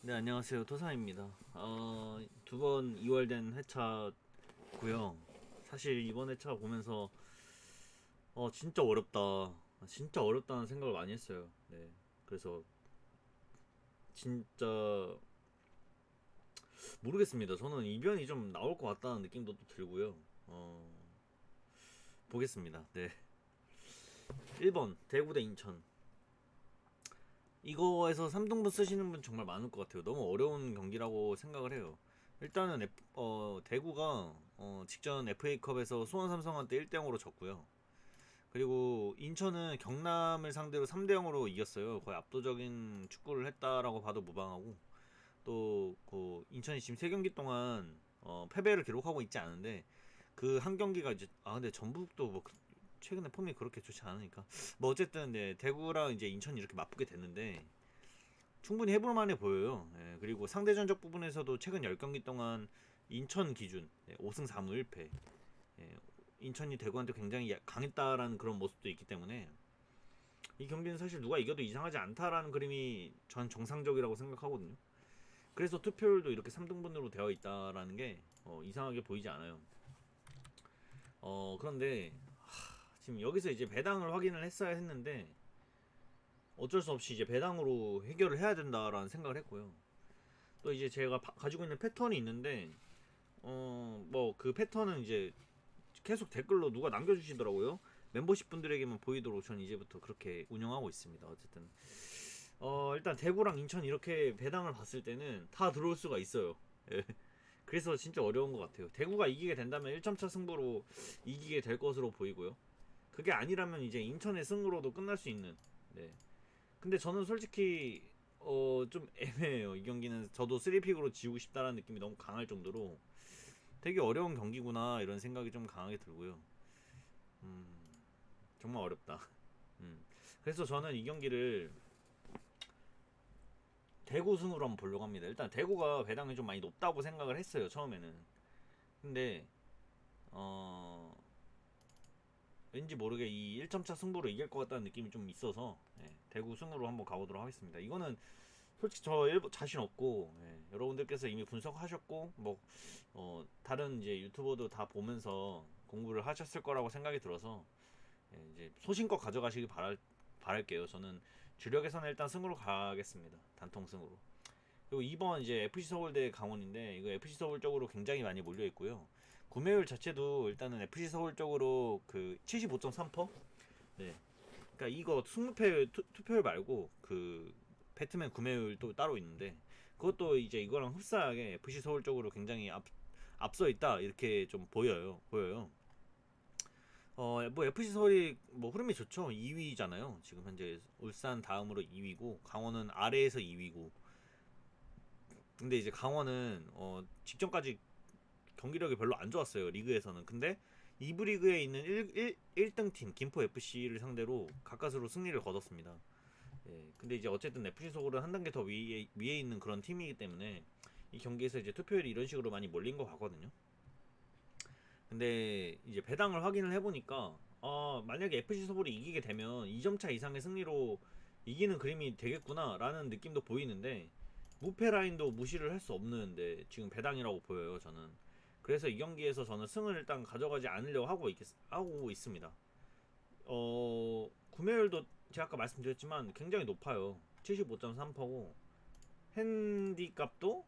네, 안녕하세요. 토사입니다. 두 번 2월 된 회차고요. 사실 이번 회차 보면서 진짜 어렵다. 진짜 어렵다는 생각을 많이 했어요. 네. 그래서 진짜 모르겠습니다. 저는 이변이 좀 나올 것 같다는 느낌도 또 들고요. 보겠습니다. 네. 1번 대구 대 인천. 이거에서 3등분 쓰시는 분 정말 많을 것 같아요. 너무 어려운 경기라고 생각을 해요. 일단은 대구가 직전 FA컵에서 수원 삼성한테 1대0으로 졌고요. 그리고 인천은 경남을 상대로 3대0으로 이겼어요. 거의 압도적인 축구를 했다라고 봐도 무방하고, 또 그 인천이 지금 3경기 동안 패배를 기록하고 있지 않은데, 그 한 경기가 이제 근데 전북도 뭐 최근에 폼이 그렇게 좋지 않으니까 뭐 어쨌든 네, 대구랑 이제 인천이 이렇게 맞붙게 됐는데 충분히 해볼 만해 보여요. 예, 그리고 상대 전적 부분에서도 최근 10경기 동안 인천 기준 5승 4무 1패. 예, 인천이 대구한테 굉장히 강했다라는 그런 모습도 있기 때문에 이 경기는 사실 누가 이겨도 이상하지 않다라는 그림이 전 정상적이라고 생각하거든요. 그래서 투표율도 이렇게 3등분으로 되어 있다라는 게 이상하게 보이지 않아요. 그런데 지금 여기서 이제 배당을 확인을 했어야 했는데 어쩔 수 없이 이제 배당으로 해결을 해야 된다라는 생각을 했고요. 또 이제 제가 가지고 있는 패턴이 있는데 뭐 그 패턴은 이제 계속 댓글로 누가 남겨주시더라고요. 멤버십 분들에게만 보이도록 전 이제부터 그렇게 운영하고 있습니다. 어쨌든 일단 대구랑 인천 이렇게 배당을 봤을 때는 다 들어올 수가 있어요. 예. 그래서 진짜 어려운 것 같아요. 대구가 이기게 된다면 1점차 승부로 이기게 될 것으로 보이고요. 그게 아니라면 이제 인천의 승으로도 끝날 수 있는. 네. 근데 저는 솔직히 좀 애매해요. 이 경기는 저도 3픽으로 지우고 싶다라는 느낌이 너무 강할 정도로 되게 어려운 경기구나 이런 생각이 좀 강하게 들고요. 정말 어렵다. 그래서 저는 이 경기를 대구 승으로 한번 보려고 합니다. 일단 대구가 배당이 좀 많이 높다고 생각을 했어요, 처음에는. 근데 어 왠지 모르게 이 1점차 승부로 이길 것 같다는 느낌이 좀 있어서 대구 승으로 한번 가보도록 하겠습니다. 이거는 솔직히 저 자신 없고, 여러분들께서 이미 분석하셨고 뭐 다른 이제 유튜버도 다 보면서 공부를 하셨을 거라고 생각이 들어서 이제 소신껏 가져가시길 바랄게요. 저는 주력에서는 일단 승으로 가겠습니다. 단통 승으로. 그리고 2번 이제 FC 서울 대 강원인데 이거 FC 서울 쪽으로 굉장히 많이 몰려 있고요. 구매율 자체도 일단은 FC 서울 쪽으로 그 75.3%? 네. 그러니까 이거 승무패 투표율 말고 그 배트맨 구매율도 따로 있는데 그것도 이제 이거랑 흡사하게 FC 서울 쪽으로 굉장히 앞서 있다 이렇게 좀 보여요. 뭐 FC 서울이 뭐 흐름이 좋죠. 2위잖아요. 지금 현재 울산 다음으로 2위고 강원은 아래에서 2위고. 근데 이제 강원은 직전까지 경기력이 별로 안 좋았어요. 리그에서는. 근데 2부 리그에 있는 1등 팀 김포 FC를 상대로 가까스로 승리를 거뒀습니다. 예. 근데 이제 어쨌든 FC 서울은 한 단계 더 위에 있는 그런 팀이기 때문에 이 경기에서 이제 투표율이 이런 식으로 많이 몰린 것 같거든요. 근데 이제 배당을 확인을 해보니까 만약에 FC 서울이 이기게 되면 2점차 이상의 승리로 이기는 그림이 되겠구나라는 느낌도 보이는데 무패 라인도 무시를 할 수 없는데 지금 배당이라고 보여요. 저는. 그래서 이 경기에서 저는 승을 일단 가져가지 않으려고 하고 있습니다. 구매율도 제가 아까 말씀드렸지만 굉장히 높아요. 75.3%고 핸디값도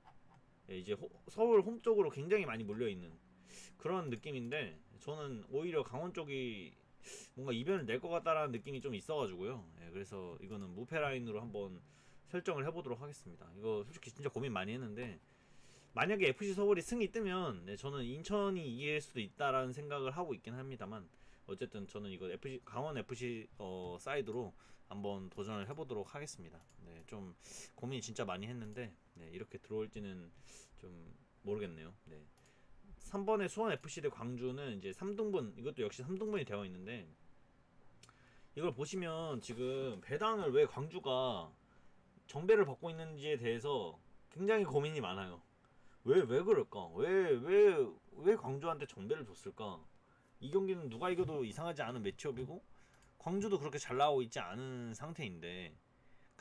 이제 서울 홈 쪽으로 굉장히 많이 몰려있는 그런 느낌인데 저는 오히려 강원 쪽이 뭔가 이변을 낼 것 같다라는 느낌이 좀 있어가지고요. 그래서 이거는 무패 라인으로 한번 설정을 해보도록 하겠습니다. 이거 솔직히 진짜 고민 많이 했는데 만약에 FC 서울이 승이 뜨면 저는 인천이 이길 수도 있다라는 생각을 하고 있긴 합니다만 어쨌든 저는 이거 강원 FC 사이드로 한번 도전을 해보도록 하겠습니다. 네, 좀 고민 진짜 많이 했는데 이렇게 들어올지는 좀 모르겠네요. 네. 3번의 수원 FC 대 광주는 이제 3등분 이것도 역시 3등분이 되어 있는데 이걸 보시면 지금 배당을 왜 광주가 정배를 받고 있는지에 대해서 굉장히 고민이 많아요. 왜 그럴까? 왜 광주한테 정배를 줬을까? 이 경기는 누가 이겨도 이상하지 않은 매치업이고 광주도 그렇게 잘 나오고 있지 않은 상태인데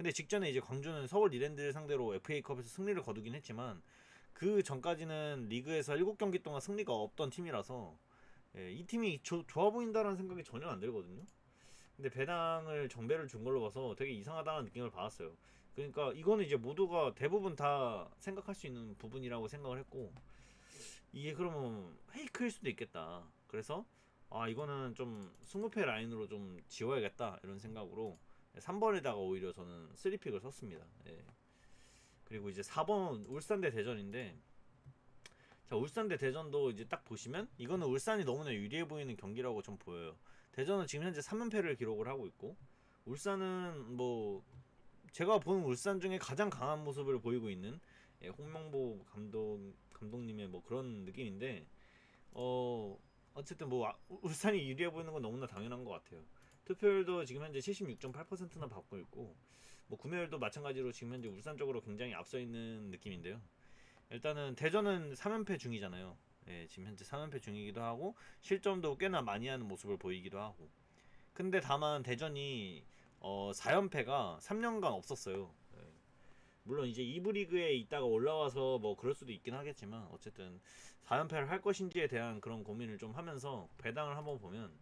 근데 직전에 이제 광주는 서울 이랜드를 상대로 FA컵에서 승리를 거두긴 했지만 그 전까지는 리그에서 7경기 동안 승리가 없던 팀이라서 예, 이 팀이 좋아 보인다라는 생각이 전혀 안 들거든요. 근데 배당을 정배를 준 걸로 봐서 되게 이상하다는 느낌을 받았어요. 그러니까 이거는 이제 모두가 대부분 다 생각할 수 있는 부분이라고 생각을 했고, 이게 그러면 페이크일 수도 있겠다. 그래서 아 이거는 좀 20패 라인으로 좀 지워야겠다 이런 생각으로 3번에다가 오히려 저는 3픽을 썼습니다. 예. 그리고 이제 4번 울산 대 대전인데, 자 울산 대 대전도 이제 딱 보시면 이거는 울산이 너무나 유리해 보이는 경기라고 좀 보여요. 대전은 지금 현재 3연패를 기록을 하고 있고, 울산은 뭐 제가 본 울산 중에 가장 강한 모습을 보이고 있는 예, 홍명보 감독님의 뭐 그런 느낌인데, 어쨌든 뭐 울산이 유리해 보이는 건 너무나 당연한 것 같아요. 투표율도 지금 현재 76.8%나 받고 있고, 뭐 구매율도 마찬가지로 지금 현재 울산 쪽으로 굉장히 앞서 있는 느낌인데요. 일단은 대전은 3연패 중이잖아요. 예, 지금 현재 3연패 중이기도 하고 실점도 꽤나 많이 하는 모습을 보이기도 하고. 근데 다만 대전이 4연패가 3년간 없었어요. 예. 물론 이제 2부 리그에 있다가 올라와서 뭐 그럴 수도 있긴 하겠지만 어쨌든 4연패를 할 것인지에 대한 그런 고민을 좀 하면서 배당을 한번 보면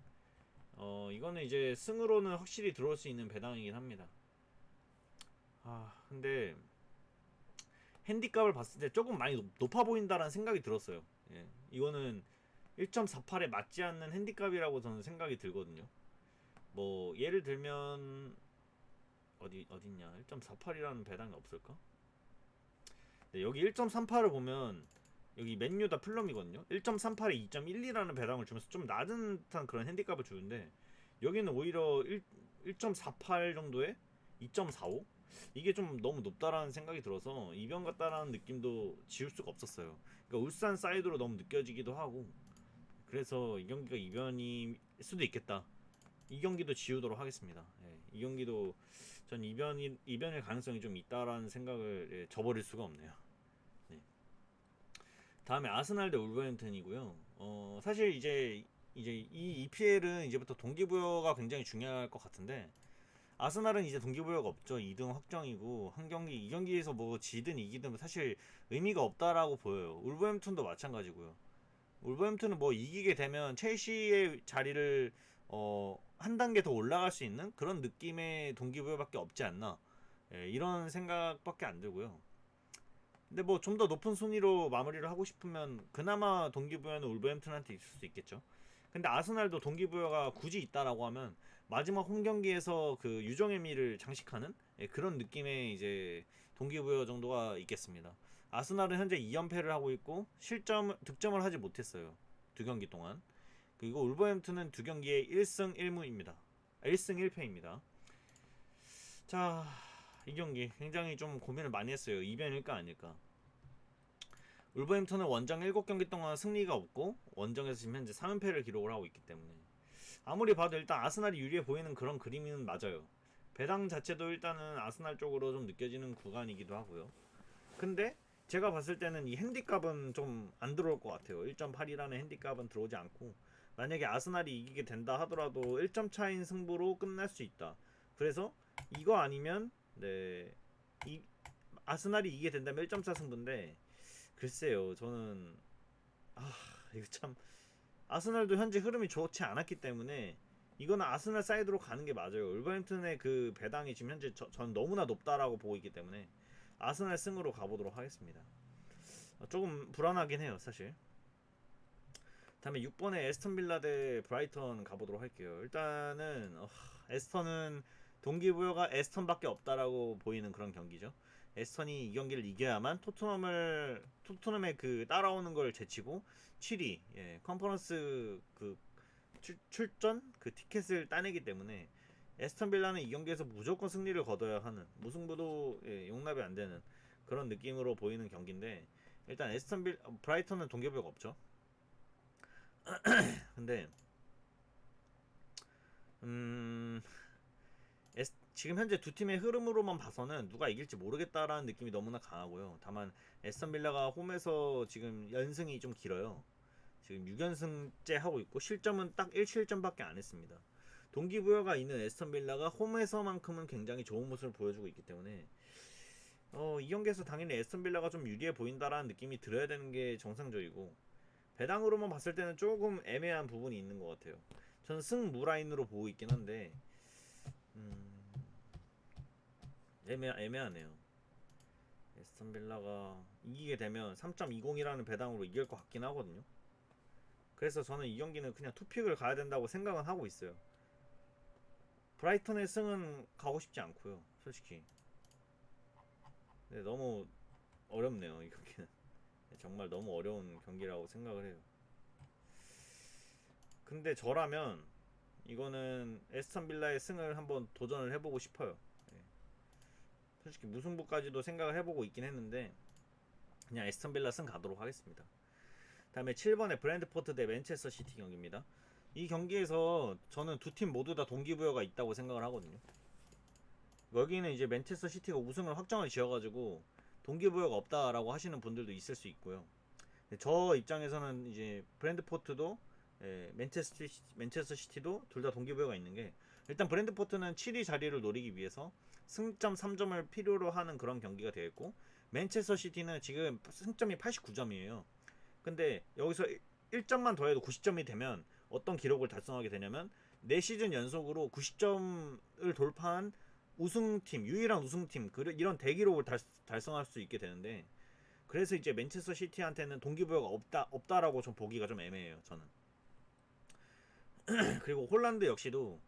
이거는 이제 승으로는 확실히 들어올 수 있는 배당이긴 합니다. 아 근데 핸디값을 봤을 때 조금 많이 높아 보인다라는 생각이 들었어요. 예. 이거는 1.48에 맞지 않는 핸디값이라고 저는 생각이 들거든요. 뭐 예를 들면 어딨냐 1.48이라는 배당이 없을까? 네, 여기 1.38을 보면 여기 맨유다 플럼이거든요. 1.38에 2.12라는 배당을 주면서 좀 낮은 듯한 그런 핸디값을 주는데, 여기는 오히려 1.48 정도에 2.45? 이게 좀 너무 높다라는 생각이 들어서 이변 같다라는 느낌도 지울 수가 없었어요. 그러니까 울산 사이드로 너무 느껴지기도 하고, 그래서 이 경기가 이변일 수도 있겠다. 이 경기도 지우도록 하겠습니다. 예, 이 경기도 전 이변일 가능성이 좀 있다라는 생각을 예, 저버릴 수가 없네요. 네. 다음에 아스날 대 울버햄튼이고요. 사실 이제 이 EPL은 이제부터 동기부여가 굉장히 중요할 것 같은데, 아스날은 이제 동기부여가 없죠. 2등 확정이고 한 경기 이 경기에서 뭐 지든 이기든 사실 의미가 없다라고 보여요. 울버햄튼도 마찬가지고요. 울버햄튼은 뭐 이기게 되면 첼시의 자리를 한 단계 더 올라갈 수 있는 그런 느낌의 동기부여밖에 없지 않나. 예, 이런 생각밖에 안 들고요. 근데 뭐 좀 더 높은 순위로 마무리를 하고 싶으면 그나마 동기부여는 울버햄튼한테 있을 수 있겠죠. 근데 아스날도 동기부여가 굳이 있다라고 하면 마지막 홈 경기에서 그 유정의미를 장식하는 예, 그런 느낌의 이제 동기부여 정도가 있겠습니다. 아스날은 현재 2연패를 하고 있고 득점을 하지 못했어요. 두 경기 동안. 그리고 울버햄튼은 두 경기에 1승 1무입니다. 1승 1패입니다. 자, 이 경기 굉장히 좀 고민을 많이 했어요. 이변일까 아닐까. 울버햄튼은 원정 7경기 동안 승리가 없고 원정에서 지금 현재 3연패를 기록을 하고 있기 때문에 아무리 봐도 일단 아스날이 유리해 보이는 그런 그림은 맞아요. 배당 자체도 일단은 아스날 쪽으로 좀 느껴지는 구간이기도 하고요. 근데 제가 봤을 때는 이 핸디값은 좀 안 들어올 것 같아요. 1.8이라는 핸디값은 들어오지 않고, 만약에 아스날이 이기게 된다 하더라도 1점 차인 승부로 끝날 수 있다. 그래서 이거 아니면 네, 이 아스날이 이기게 된다면 1점 차 승부인데, 글쎄요. 저는 아 이거 참 아스날도 현재 흐름이 좋지 않았기 때문에 이거는 아스날 사이드로 가는 게 맞아요. 울버햄튼의 그 배당이 지금 현재 전 너무나 높다라고 보고 있기 때문에 아스날 승으로 가보도록 하겠습니다. 조금 불안하긴 해요, 사실. 다음에 6번에 에스턴 빌라 대 브라이턴 가보도록 할게요. 일단은 에스턴은 동기부여가 에스턴밖에 없다라고 보이는 그런 경기죠. 에스턴이 이 경기를 이겨야만 토트넘의 그 따라오는 걸 제치고 7위 예, 컨퍼런스 그 출전 그 티켓을 따내기 때문에 에스턴 빌라는 이 경기에서 무조건 승리를 거둬야 하는, 무승부도 예, 용납이 안 되는 그런 느낌으로 보이는 경기인데, 일단 브라이턴은 동기부여가 없죠. 근데 음 지금 현재 두 팀의 흐름으로만 봐서는 누가 이길지 모르겠다라는 느낌이 너무나 강하고요. 다만 에스턴 빌라가 홈에서 지금 연승이 좀 길어요. 지금 6연승째 하고 있고 실점은 딱 1실점밖에 안 했습니다. 동기부여가 있는 에스턴 빌라가 홈에서만큼은 굉장히 좋은 모습을 보여주고 있기 때문에 이 경기에서 당연히 에스턴 빌라가 좀 유리해 보인다라는 느낌이 들어야 되는 게 정상적이고, 배당으로만 봤을 때는 조금 애매한 부분이 있는 것 같아요. 저는 승무 라인으로 보고 있긴 한데 애매하네요. 에스턴 빌라가 이기게 되면 3.20이라는 배당으로 이길 것 같긴 하거든요. 그래서 저는 이 경기는 그냥 투픽을 가야 된다고 생각은 하고 있어요. 브라이턴의 승은 가고 싶지 않고요, 솔직히. 근데 너무 어렵네요, 이 경기는. 정말 너무 어려운 경기라고 생각을 해요. 근데 저라면 이거는 에스턴 빌라의 승을 한번 도전을 해보고 싶어요. 예. 솔직히 무승부까지도 생각을 해보고 있긴 했는데 그냥 에스턴 빌라 승 가도록 하겠습니다. 다음에 7번의 브랜드포트 대 맨체스터 시티 경기입니다. 이 경기에서 저는 두 팀 모두 다 동기부여가 있다고 생각을 하거든요. 여기는 이제 맨체스터 시티가 우승을 확정을 지어가지고 동기부여가 없다라고 하시는 분들도 있을 수 있고요. 저 입장에서는 이제 브랜드포트도 맨체스터 시티도 둘 다 동기부여가 있는 게, 일단 브랜드포트는 7위 자리를 노리기 위해서 승점 3점을 필요로 하는 그런 경기가 되겠고, 맨체스터 시티는 지금 승점이 89점이에요. 근데 여기서 1점만 더해도 90점이 되면 어떤 기록을 달성하게 되냐면 4시즌 연속으로 90점을 돌파한 우승팀, 유일한 우승팀, 이런 대기록을 달성할 수 있게 되는데, 그래서 이제 맨체스터 시티한테는 동기부여가 없다라고 좀 보기가 좀 애매해요, 저는. 그리고 홀란드 역시도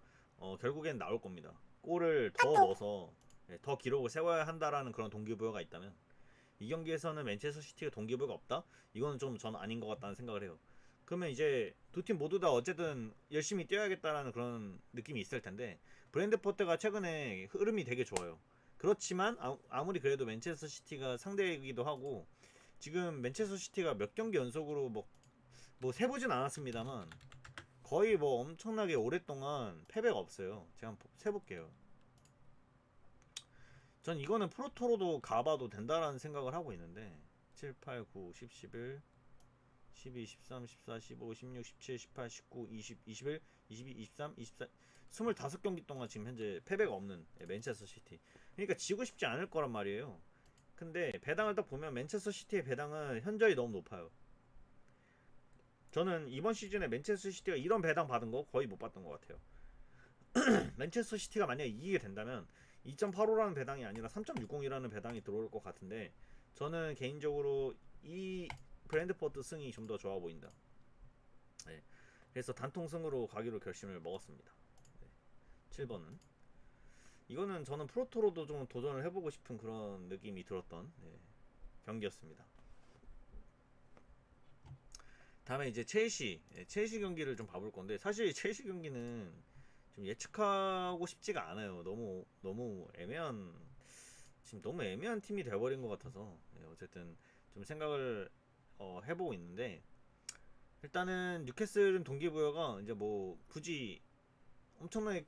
결국엔 나올 겁니다. 골을 더 넣어서 더 기록을 세워야 한다라는 그런 동기부여가 있다면, 이 경기에서는 맨체스터 시티가 동기부여가 없다? 이거는 좀 저는 아닌 것 같다는 생각을 해요. 그러면 이제 두 팀 모두 다 어쨌든 열심히 뛰어야겠다라는 그런 느낌이 있을 텐데, 브랜드포트가 최근에 흐름이 되게 좋아요. 그렇지만 아무리 그래도 맨체스터 시티가 상대이기도 하고, 지금 맨체스터 시티가 몇 경기 연속으로 뭐 세보진 않았습니다만 거의 뭐 엄청나게 오랫동안 패배가 없어요. 제가 한번 세볼게요. 전 이거는 프로토로도 가봐도 된다라는 생각을 하고 있는데, 7, 8, 9, 10, 11, 12, 13, 14, 15, 16, 17, 18, 19, 20, 21, 22, 23, 24, 25경기 동안 지금 현재 패배가 없는 맨체스터 시티. 그러니까 지고 싶지 않을 거란 말이에요. 근데 배당을 딱 보면 맨체스터 시티의 배당은 현저히 너무 높아요. 저는 이번 시즌에 맨체스터 시티가 이런 배당 받은 거 거의 못 봤던 것 같아요. 맨체스터 시티가 만약에 이기게 된다면 2.85라는 배당이 아니라 3.60이라는 배당이 들어올 것 같은데, 저는 개인적으로 이 브랜드포트 승이 좀 더 좋아 보인다. 네. 그래서 단통승으로 가기로 결심을 먹었습니다. 네. 7번은 이거는 저는 프로토로도 좀 도전을 해보고 싶은 그런 느낌이 들었던 경기였습니다. 다음에 이제 첼시 경기를 좀 봐볼 건데, 사실 첼시 경기는 좀 예측하고 싶지가 않아요. 너무 애매한, 지금 너무 애매한 팀이 돼버린 것 같아서 어쨌든 좀 생각을 해보고 있는데, 일단은 뉴캐슬은 동기부여가 이제 뭐 굳이 엄청나게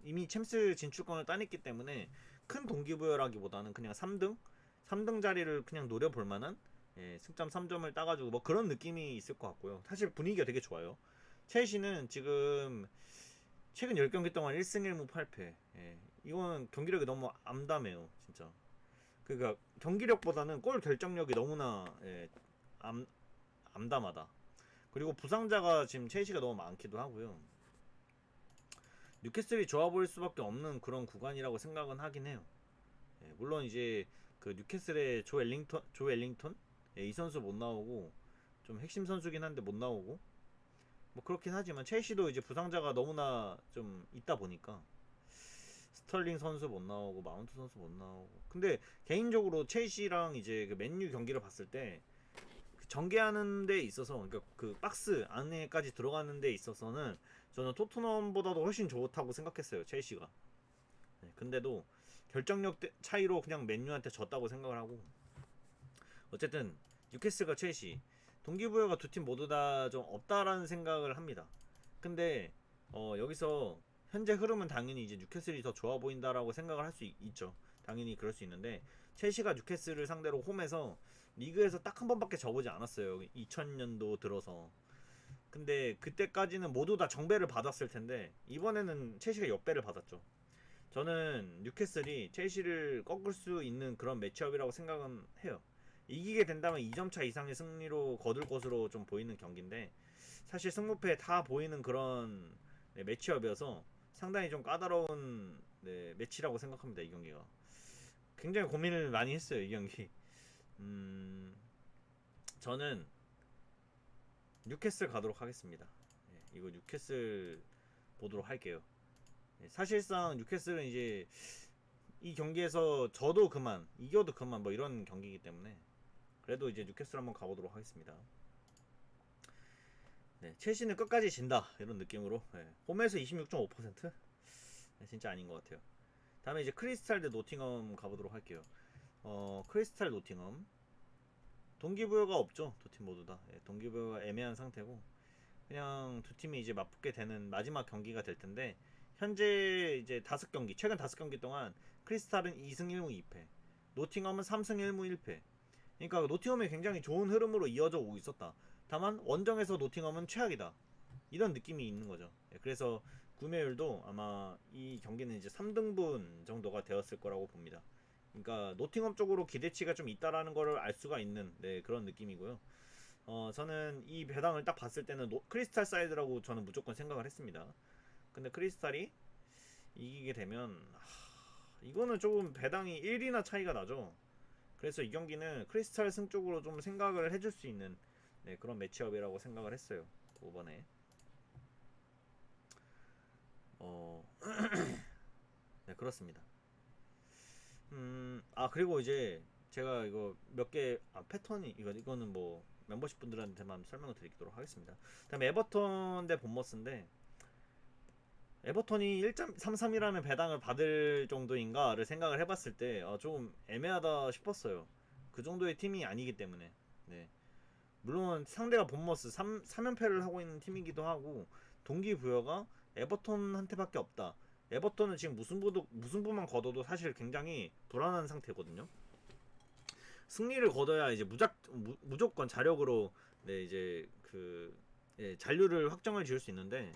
이미 챔스 진출권을 따냈기 때문에 큰 동기부여라기보다는 그냥 3등 자리를 그냥 노려볼 만한 승점 3점을 따가지고 뭐 그런 느낌이 있을 것 같고요. 사실 분위기가 되게 좋아요. 첼시는 지금 최근 10경기 동안 1승 1무 8패. 이거는 경기력이 너무 암담해요, 진짜. 그러니까 경기력보다는 골 결정력이 너무나 암담하다. 그리고 부상자가 지금 첼시가 너무 많기도 하고요. 뉴캐슬이 좋아 보일 수밖에 없는 그런 구간이라고 생각은 하긴 해요. 물론 이제 그 뉴캐슬의 조 엘링턴 이 선수 못 나오고, 좀 핵심 선수긴 한데 못 나오고, 뭐 그렇긴 하지만 첼시도 이제 부상자가 너무나 좀 있다 보니까 스털링 선수 못 나오고 마운트 선수 못 나오고. 근데 개인적으로 첼시랑 이제 그 맨유 경기를 봤을 때 전개하는 데 있어서, 그러니까 그 박스 안에까지 들어가는 데 있어서는 저는 토트넘보다도 훨씬 좋다고 생각했어요, 첼시가. 근데도 결정력 차이로 그냥 맨유한테 졌다고 생각을 하고, 어쨌든 뉴캐슬과 첼시 동기부여가 두 팀 모두 다 좀 없다라는 생각을 합니다. 근데 여기서 현재 흐름은 당연히 이제 뉴캐슬이 더 좋아 보인다라고 생각을 할 수 있죠. 당연히 그럴 수 있는데, 첼시가 뉴캐슬을 상대로 홈에서 리그에서 딱 한 번밖에 져보지 않았어요, 2000년도 들어서. 근데 그때까지는 모두 다 정배를 받았을 텐데 이번에는 첼시가 역배를 받았죠. 저는 뉴캐슬이 첼시를 꺾을 수 있는 그런 매치업이라고 생각은 해요. 이기게 된다면 2점 차 이상의 승리로 거둘 것으로 좀 보이는 경기인데 사실 승부패 다 보이는 그런 네, 매치업이어서 상당히 좀 까다로운 네, 매치라고 생각합니다. 이 경기가 굉장히 고민을 많이 했어요. 이 경기. 저는 뉴캐슬 가도록 하겠습니다. 네, 이거 뉴캐슬 보도록 할게요. 네, 사실상 뉴캐슬은 이제 이 경기에서 져도 그만, 이겨도 그만 뭐 이런 경기이기 때문에 그래도 이제 뉴캐슬 한번 가보도록 하겠습니다. 네, 첼시는 끝까지 진다 이런 느낌으로 네, 홈에서 26.5%? 네, 진짜 아닌 것 같아요. 다음에 이제 크리스탈 대 노팅엄 가보도록 할게요. 크리스탈 노팅엄 동기부여가 없죠. 두 팀 모두 다 동기부여가 애매한 상태고 그냥 두 팀이 이제 맞붙게 되는 마지막 경기가 될 텐데 현재 이제 5경기 최근 5경기 동안 크리스탈은 2승 1무 2패 노팅엄은 3승 1무 1패 그러니까 노팅엄이 굉장히 좋은 흐름으로 이어져 오고 있었다. 다만 원정에서 노팅엄은 최악이다. 이런 느낌이 있는 거죠. 그래서 구매율도 아마 이 경기는 이제 3등분 정도가 되었을 거라고 봅니다. 그러니까 노팅엄 쪽으로 기대치가 좀 있다라는 거를 알 수가 있는 네, 그런 느낌이고요. 저는 이 배당을 딱 봤을 때는 크리스탈 사이드라고 저는 무조건 생각을 했습니다. 근데 크리스탈이 이기게 되면 이거는 조금 배당이 1이나 차이가 나죠. 그래서 이 경기는 크리스탈 승 쪽으로 좀 생각을 해줄 수 있는 네, 그런 매치업이라고 생각을 했어요. 5번에 네 그렇습니다. 그리고 이제 제가 이거 몇 개 패턴이 이거는 뭐 멤버십 분들한테만 설명을 드리도록 하겠습니다. 다음에 에버턴 대 본머스인데 에버턴이 1.33이라는 배당을 받을 정도인가를 생각을 해봤을 때 조금 애매하다 싶었어요. 그 정도의 팀이 아니기 때문에 네. 물론 상대가 본머스 3연패를 하고 있는 팀이기도 하고 동기부여가 에버턴한테밖에 없다. 에버턴은 지금 무승부만 거둬도 사실 굉장히 불안한 상태거든요. 승리를 거둬야 이제 무조건 자력으로 네 이제 그 잔류를 확정을 지을 수 있는데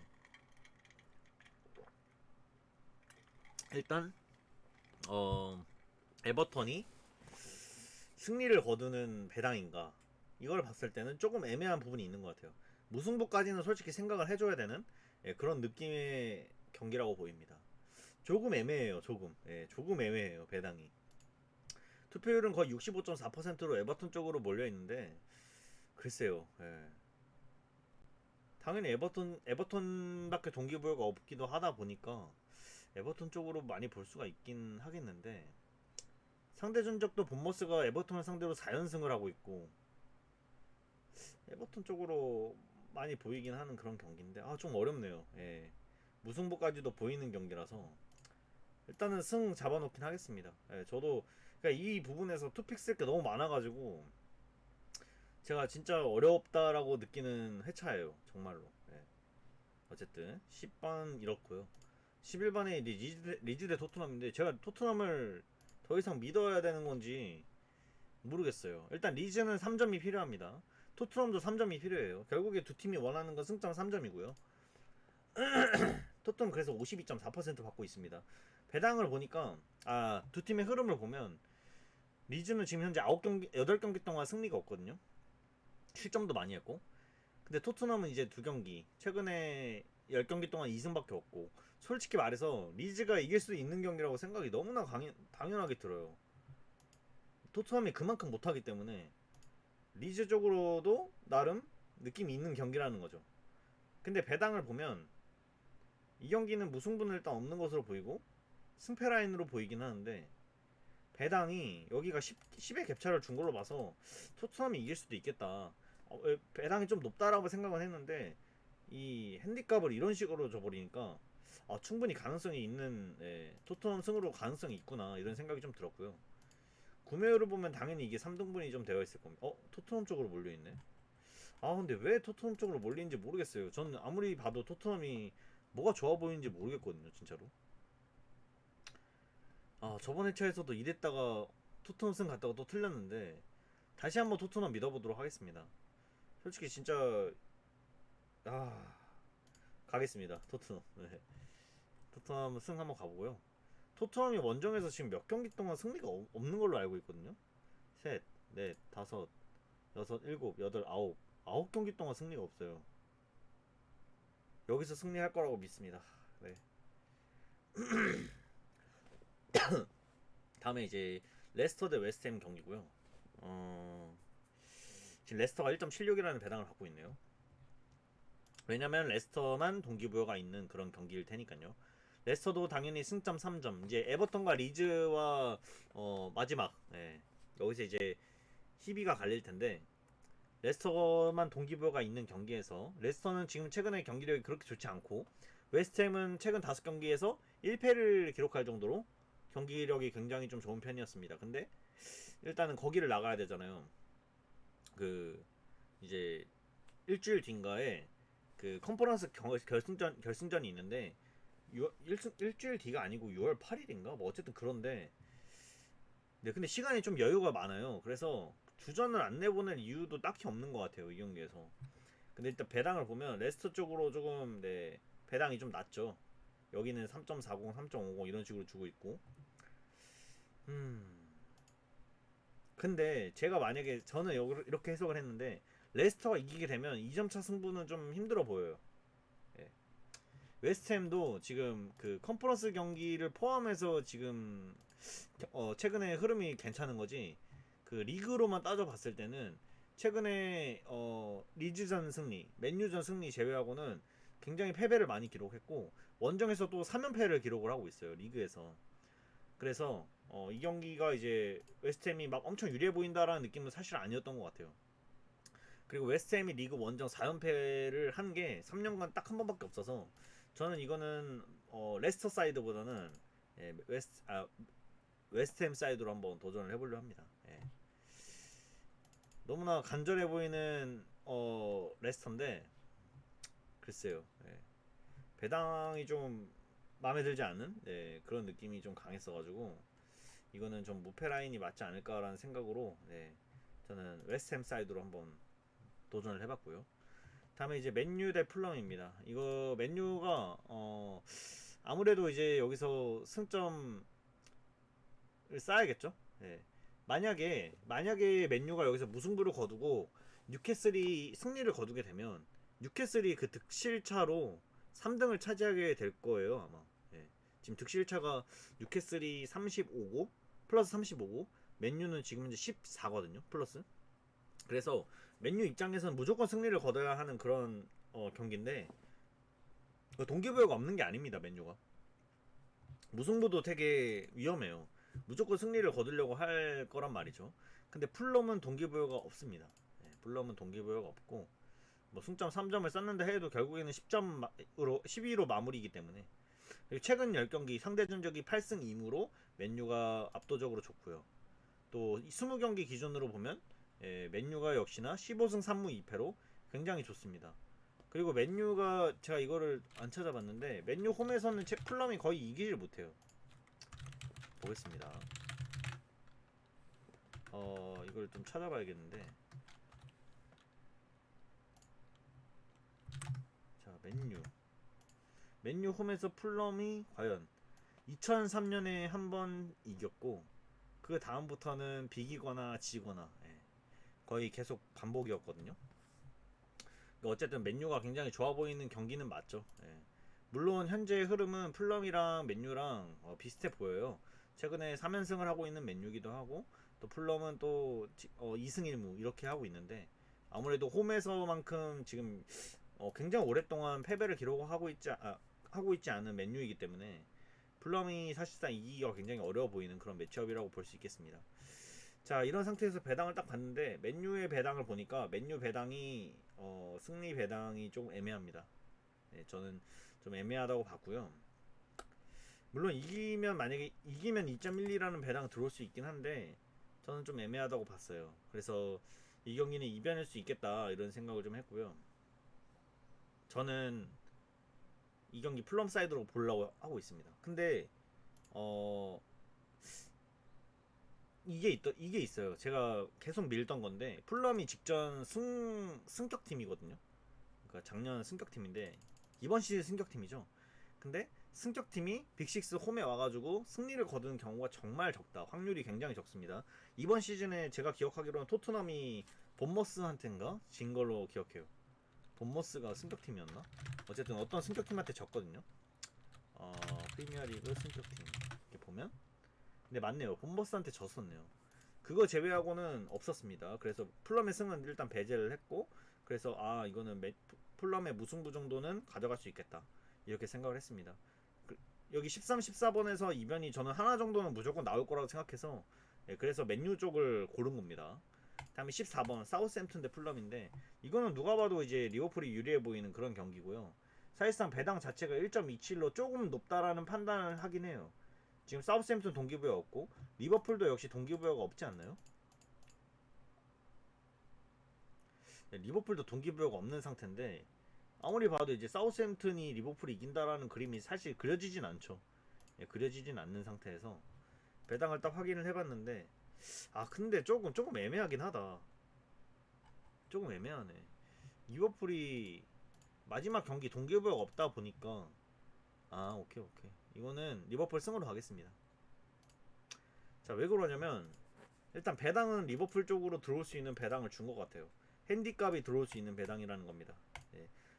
일단 에버턴이 승리를 거두는 배당인가 이걸 봤을 때는 조금 애매한 부분이 있는 것 같아요. 무승부까지는 솔직히 생각을 해줘야 되는 그런 느낌의 경기라고 보입니다. 조금 애매해요. 조금 애매해요. 배당이. 투표율은 거의 65.4%로 에버턴 쪽으로 몰려 있는데 글쎄요. 당연히 에버턴밖에 동기부여가 없기도 하다 보니까 에버턴 쪽으로 많이 볼 수가 있긴 하겠는데 상대 전적도 본머스가 에버턴을 상대로 4연승을 하고 있고 에버턴 쪽으로 많이 보이긴 하는 그런 경기인데 좀 어렵네요. 무승부까지도 보이는 경기라서 일단은 승 잡아놓긴 하겠습니다. 저도 그러니까 이 부분에서 투픽 쓸 게 너무 많아가지고 제가 진짜 어렵다라고 느끼는 회차예요. 정말로. 어쨌든 10번 이렇고요. 11번에 리즈 대 토트넘인데 제가 토트넘을 더 이상 믿어야 되는 건지 모르겠어요. 일단 리즈는 3점이 필요합니다. 토트넘도 3점이 필요해요. 결국에 두 팀이 원하는 건 승점 3점이고요. 토트넘 그래서 52.4% 받고 있습니다. 배당을 보니까 두 팀의 흐름을 보면 리즈는 지금 현재 8경기 동안 승리가 없거든요. 실점도 많이 했고. 근데 토트넘은 이제 2경기 최근에 10경기 동안 2승밖에 없고 솔직히 말해서 리즈가 이길 수 있는 경기라고 생각이 너무나 당연하게 들어요. 토트넘이 그만큼 못하기 때문에 리즈 쪽으로도 나름 느낌이 있는 경기라는 거죠. 근데 배당을 보면 이 경기는 무승부는 일단 없는 것으로 보이고 승패 라인으로 보이긴 하는데 배당이 여기가 10의 갭차를 준 걸로 봐서 토트넘이 이길 수도 있겠다. 배당이 좀 높다라고 생각은 했는데 이 핸디값을 이런 식으로 줘버리니까 충분히 가능성이 있는 토트넘 승으로 가능성이 있구나 이런 생각이 좀 들었고요. 구매율을 보면 당연히 이게 3등분이 좀 되어 있을 겁니다. 토트넘 쪽으로 몰려있네. 근데 왜 토트넘 쪽으로 몰리는지 모르겠어요. 저는 아무리 봐도 토트넘이 뭐가 좋아 보이는지 모르겠거든요 진짜로. 저번 회차에서도 이랬다가 토트넘 승 갔다가 또 틀렸는데 다시 한번 토트넘 믿어보도록 하겠습니다. 솔직히 진짜 가겠습니다. 토트넘. 네. 토트넘 승 한번 가보고요. 토트넘이 원정에서 지금 몇 경기 동안 승리가 없는 걸로 알고 있거든요. 셋, 넷, 다섯, 여섯, 일곱, 여덟, 아홉 경기 동안 승리가 없어요. 여기서 승리할 거라고 믿습니다. 네. 다음에 이제 레스터 대 웨스트햄 경기고요. 지금 레스터가 1.76이라는 배당을 갖고 있네요. 왜냐면 레스터만 동기부여가 있는 그런 경기일 테니까요. 레스터도 당연히 승점 3점. 이제 에버턴과 리즈와 마지막 여기서 이제 희비가 갈릴 텐데 레스터만 동기부여가 있는 경기에서 레스터는 지금 최근에 경기력이 그렇게 좋지 않고 웨스트햄은 최근 5경기에서 1패를 기록할 정도로 경기력이 굉장히 좀 좋은 편이었습니다. 근데 일단은 거기를 나가야 되잖아요. 그 이제 일주일 뒤인가에 그 컨퍼런스 결승전이 있는데 일주일 뒤가 아니고 6월 8일인가 뭐 어쨌든 그런데 네, 근데 시간이 좀 여유가 많아요. 그래서 주전을 안 내보낼 이유도 딱히 없는 것 같아요, 이 경기에서. 근데 일단 배당을 보면 레스터 쪽으로 조금 배당이 좀 낮죠. 여기는 3.40, 3.50 이런 식으로 주고 있고. 근데 제가 만약에 저는 이렇게 해석을 했는데 레스터가 이기게 되면 2점차 승부는 좀 힘들어 보여요. 예. 웨스트햄도 지금 그 컨퍼런스 경기를 포함해서 지금 최근에 흐름이 괜찮은 거지. 그 리그로만 따져봤을 때는 최근에 리즈전 승리, 맨유전 승리 제외하고는 굉장히 패배를 많이 기록했고 원정에서 또 3연패를 기록을 하고 있어요. 리그에서. 그래서 이 경기가 이제 웨스트햄이 막 엄청 유리해 보인다라는 느낌은 사실 아니었던 것 같아요. 그리고 웨스트햄이 리그 원정 4연패를 한 게 3년간 딱 한 번밖에 없어서 저는 이거는 레스터 사이드보다는 웨스트햄 사이드로 한번 도전을 해보려 합니다. 예. 너무나 간절해 보이는 레스터인데 글쎄요. 예. 배당이 좀 마음에 들지 않는 그런 느낌이 좀 강했어가지고 이거는 좀 무패 라인이 맞지 않을까라는 생각으로 저는 웨스트햄 사이드로 한번 도전을 해봤고요. 다음에 이제 맨유 대 풀럼입니다. 이거 맨유가 아무래도 이제 여기서 승점을 쌓아야겠죠. 만약에 맨유가 여기서 무승부를 거두고 뉴캐슬이 승리를 거두게 되면 뉴캐슬이 그 득실차로 3등을 차지하게 될 거예요 아마. 지금 득실차가 뉴캐슬이 35고 플러스 35고 맨유는 지금 이제 14거든요 플러스. 그래서 맨유 입장에서는 무조건 승리를 거둬야 하는 그런 경기인데 동기부여가 없는 게 아닙니다. 맨유가 무승부도 되게 위험해요. 무조건 승리를 거두려고 할 거란 말이죠. 근데 풀럼은 동기부여가 없습니다. 풀럼은 동기부여가 없고 뭐 승점 3점을 썼는데 해도 결국에는 10점으로 12로 마무리이기 때문에 그리고 최근 10경기 상대 전적이 8승 2무로 맨유가 압도적으로 좋고요. 또 20경기 기준으로 보면 맨유가 역시나 15승 3무 2패로 굉장히 좋습니다. 그리고 맨유가 제가 이거를 안 찾아봤는데 맨유 홈에서는 풀럼이 거의 이기질 못해요. 보겠습니다. 이걸 좀 찾아봐야겠는데 자 맨유 홈에서 풀럼이 과연 2003년에 한 번 이겼고 그 다음부터는 비기거나 지거나 거의 계속 반복이었거든요. 어쨌든 맨유가 굉장히 좋아 보이는 경기는 맞죠. 물론 현재 흐름은 풀럼이랑 맨유랑 비슷해 보여요. 최근에 3연승을 하고 있는 맨유기도 하고 또 풀럼은 또 2승 1무 이렇게 하고 있는데 아무래도 홈에서만큼 지금 굉장히 오랫동안 패배를 기록하고 있지 않은 맨유이기 때문에 풀럼이 사실상 이기기가 굉장히 어려워 보이는 그런 매치업이라고 볼 수 있겠습니다. 자 이런 상태에서 배당을 딱 봤는데 맨유의 배당을 보니까 맨유 배당이 승리 배당이 좀 애매합니다. 저는 좀 애매하다고 봤고요. 물론 만약에 이기면 2.12라는 배당 들어올 수 있긴 한데 저는 좀 애매하다고 봤어요. 그래서 이 경기는 이변일 수 있겠다 이런 생각을 좀 했고요. 저는 이 경기 플럼 사이드로 보려고 하고 있습니다. 근데 이게 있어요. 제가 계속 밀던 건데 풀럼이 직전 승격 팀이거든요. 그러니까 작년 승격팀인데 이번 시즌 승격팀이죠. 근데 승격팀이 빅식스 홈에 와가지고 승리를 거두는 경우가 정말 적다. 확률이 굉장히 적습니다. 이번 시즌에 제가 기억하기로는 토트넘이 본머스한테인가 진 걸로 기억해요. 본머스가 승격팀이었나? 어쨌든 어떤 승격팀한테 졌거든요. 프리미어리그 승격팀 이렇게 보면, 근데 맞네요. 본머스한테 졌었네요. 그거 제외하고는 없었습니다. 그래서 풀럼의 승은 일단 배제를 했고, 그래서 이거는 풀럼의 무승부 정도는 가져갈 수 있겠다 이렇게 생각을 했습니다. 여기 13, 14번에서 이변이 저는 하나 정도는 무조건 나올 거라고 생각해서, 그래서 맨유 쪽을 고른 겁니다. 다음에 14번 사우스햄튼 대 풀럼인데, 이거는 누가 봐도 이제 리버풀이 유리해 보이는 그런 경기고요. 사실상 배당 자체가 1.27로 조금 높다라는 판단을 하긴 해요. 지금 사우스햄튼 동기부여 없고 리버풀도 역시 동기부여가 없지 않나요? 리버풀도 동기부여가 없는 상태인데, 아무리 봐도 이제 사우스햄튼이 리버풀이 이긴다라는 그림이 사실 그려지진 않죠. 그려지진 않는 상태에서 배당을 딱 확인을 해봤는데, 근데 조금 애매하긴 하다. 조금 애매하네. 리버풀이 마지막 경기 동기부여가 없다 보니까, 오케이. 이거는 리버풀 승으로 가겠습니다. 자, 왜 그러냐면 일단 배당은 리버풀 쪽으로 들어올 수 있는 배당을 준 것 같아요. 핸디값이 들어올 수 있는 배당이라는 겁니다.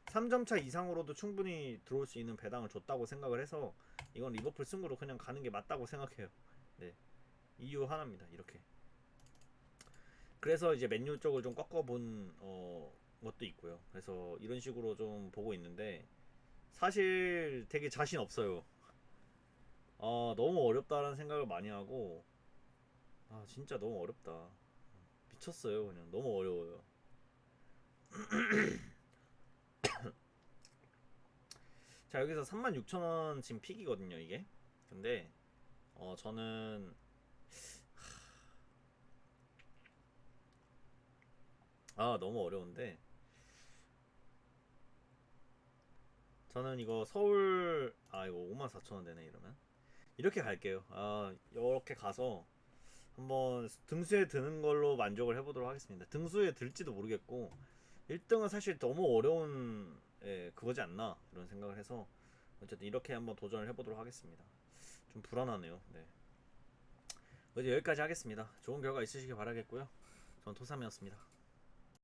3점차 이상으로도 충분히 들어올 수 있는 배당을 줬다고 생각을 해서 이건 리버풀 승으로 그냥 가는 게 맞다고 생각해요. 이유 하나입니다. 이렇게. 그래서 이제 맨유 쪽을 좀 꺾어본 것도 있고요. 그래서 이런 식으로 좀 보고 있는데, 사실 되게 자신 없어요. 너무 어렵다라는 생각을 많이 하고, 진짜 너무 어렵다. 미쳤어요. 그냥 너무 어려워요. 자, 여기서 36,000원 지금 픽이거든요, 이게. 근데 저는 너무 어려운데, 저는 이거 서울 이거 54,000원 되네. 이러면 이렇게 갈게요. 이렇게 가서 한번 등수에 드는 걸로 만족을 해보도록 하겠습니다. 등수에 들지도 모르겠고 1등은 사실 너무 어려운 그거지 않나 이런 생각을 해서 어쨌든 이렇게 한번 도전을 해보도록 하겠습니다. 좀 불안하네요. 이제 여기까지 하겠습니다. 좋은 결과 있으시길 바라겠고요. 전 토삼이었습니다.